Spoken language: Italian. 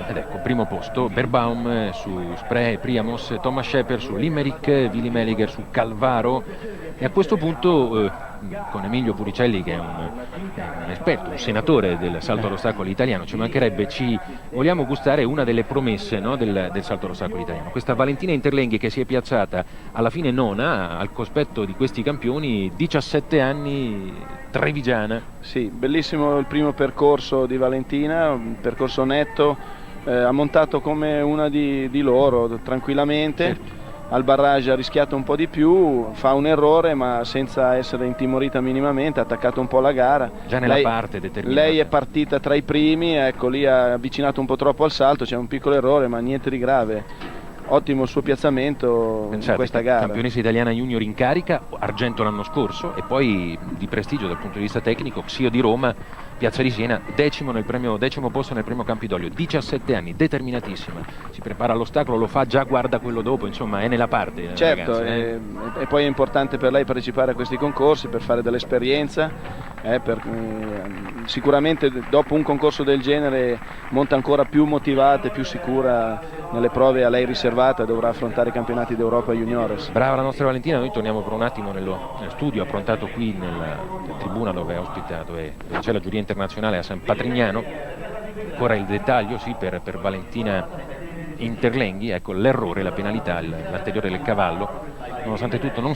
Ed ecco, primo posto, Berbaum su Spree, Priamos, Thomas Schepper su Limerick, Willy Meliger su Calvaro e a questo punto con Emilio Puricelli che è un esperto, un senatore del salto all'ostacolo italiano, ci mancherebbe, ci vogliamo gustare una delle promesse, no, del salto all'ostacolo italiano, questa Valentina Interlenghi che si è piazzata alla fine nona al cospetto di questi campioni, 17 anni, trevigiana. Sì, bellissimo il primo percorso di Valentina, un percorso netto, ha montato come una di loro tranquillamente. Certo. Al barrage ha rischiato un po' di più, fa un errore ma senza essere intimorita minimamente, ha attaccato un po' la gara. Già nella parte determinata. Lei è partita tra i primi, ecco, lì ha avvicinato un po' troppo al salto, c'è un piccolo errore ma niente di grave. Ottimo il suo piazzamento. Pensate, in questa gara. Campionessa italiana junior in carica, argento l'anno scorso e poi di prestigio dal punto di vista tecnico, Xio di Roma, Piazza di Siena, decimo posto nel premio Campidoglio, 17 anni, determinatissima, si prepara all'ostacolo, lo fa, già guarda quello dopo, insomma è nella parte. Certo, ragazzi, e poi è importante per lei partecipare a questi concorsi per fare dell'esperienza, sicuramente dopo un concorso del genere monta ancora più motivata e più sicura nelle prove a lei riservate, dovrà affrontare i campionati d'Europa juniores. Brava la nostra Valentina, noi torniamo per un attimo nello studio approntato qui nella tribuna dove è ospitato e c'è la giuria internazionale a San Patrignano. Ancora il dettaglio, sì, per Valentina Interlenghi, ecco l'errore, la penalità, l'anteriore del cavallo, nonostante tutto non